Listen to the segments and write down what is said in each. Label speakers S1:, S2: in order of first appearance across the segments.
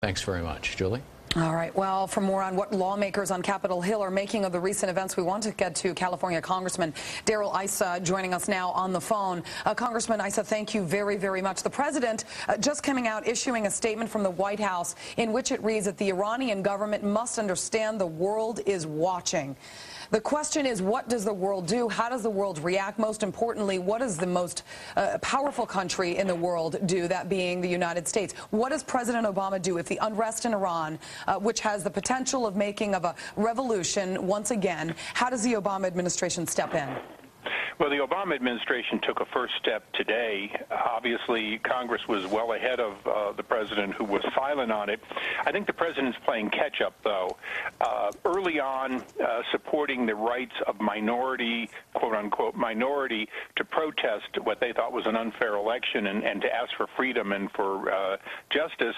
S1: Thanks very much. Julie?
S2: All right. Well, for more on what lawmakers on Capitol Hill are making of the recent events, we want to get to California Congressman Darrell Issa joining us now on the phone. Congressman Issa, thank you very, very much. The president just coming out issuing a statement from the White House in which it reads that the Iranian government must understand the world is watching. The question is, what does the world do? How does the world react? Most importantly, what does the most powerful country in the world do, that being the United States? What does President Obama do if the unrest in Iran, which has the potential of making of a revolution once again, how does the Obama administration step in?
S3: Well, the Obama administration took a first step today. Obviously, Congress was well ahead of the president, who was silent on it. I think the president's playing catch-up, though. Early on, supporting the rights of minority, quote-unquote, minority, to protest what they thought was an unfair election and to ask for freedom and for justice,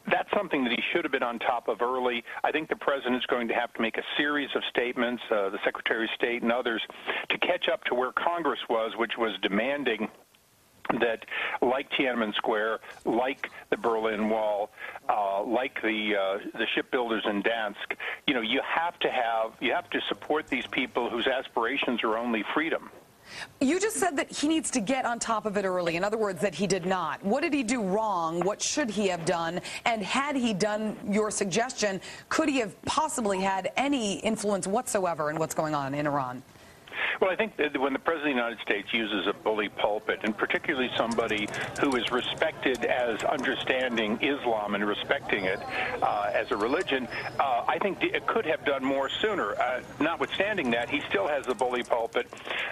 S3: that's something that he should have been on top of early. I think the president's going to have to make a series of statements, the Secretary of State and others, to catch up to where Congress was, which was demanding that, like Tiananmen Square, like the Berlin Wall, like the shipbuilders in Dansk, you have to support these people whose aspirations are only freedom.
S2: You just said that he needs to get on top of it early. In other words, that he did not. What did he do wrong? What should he have done? And had he done your suggestion, could he have possibly had any influence whatsoever in what's going on in Iran?
S3: Well, I think that when the President of the United States uses a bully pulpit, and particularly somebody who is respected as understanding Islam and respecting it as a religion, I think it could have done more sooner. Notwithstanding that, he still has the bully pulpit.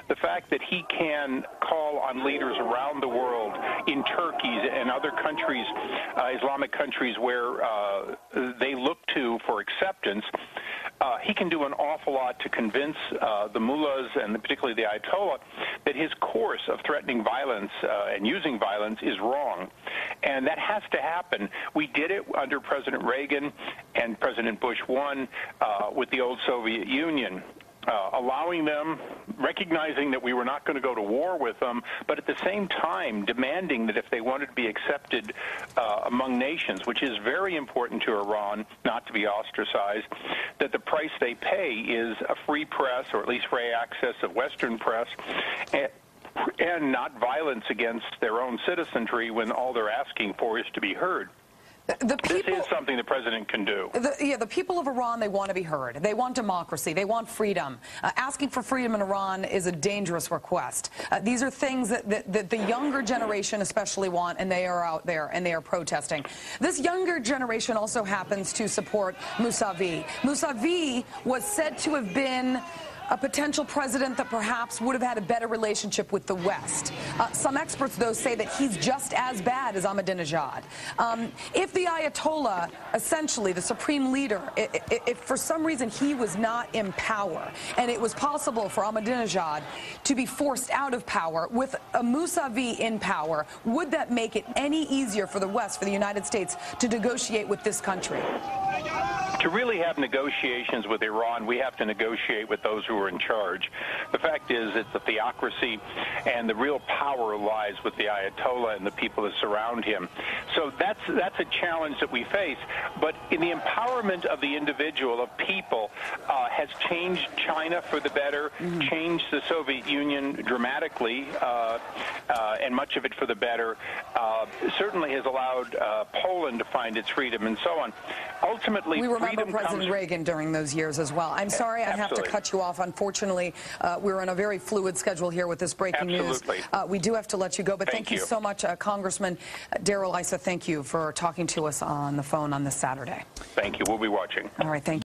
S3: The fact that he can call on leaders around the world, in Turkey and other countries, Islamic countries where they look to for acceptance, he can do an awful lot to convince the mullahs and particularly the Ayatollah that his course of threatening violence and using violence is wrong. And that has to happen. We did it under President Reagan and President Bush 1 with the old Soviet Union. Allowing them, recognizing that we were not going to go to war with them, but at the same time demanding that if they wanted to be accepted among nations, which is very important to Iran, not to be ostracized, that the price they pay is a free press, or at least free access of Western press, and not violence against their own citizenry when all they're asking for is to be heard. This is something the president can do.
S2: The people of Iran, they want to be heard. They want democracy. They want freedom. Asking for freedom in Iran is a dangerous request. These are things that the younger generation especially want, and they are out there and they are protesting. This younger generation also happens to support Mousavi. Mousavi was said to have been a potential president that perhaps would have had a better relationship with the West. Some experts, though, say that he's just as bad as Ahmadinejad. If the Ayatollah, essentially the supreme leader, if for some reason he was not in power, and it was possible for Ahmadinejad to be forced out of power with a Mousavi in power, would that make it any easier for the West, for the United States, to negotiate with this country?
S3: To really have negotiations with Iran, we have to negotiate with those who are in charge. The fact is, it's a theocracy, and the real power lies with the Ayatollah and the people that surround him. So that's a challenge that we face. But in the empowerment of the individual, of people, has changed China for the better, changed the Soviet Union dramatically, and much of it for the better. Certainly has allowed Poland to find its freedom, and so on. Ultimately,
S2: we remember President Reagan during those years as well. I'm sorry I have to cut you off. Unfortunately, we're on a very fluid schedule here with this breaking news. We do have to let you go, but thank you so much, Congressman Darrell Issa. Thank you for talking to us on the phone on this Saturday.
S3: Thank you. We'll be watching.
S2: All right, thank you.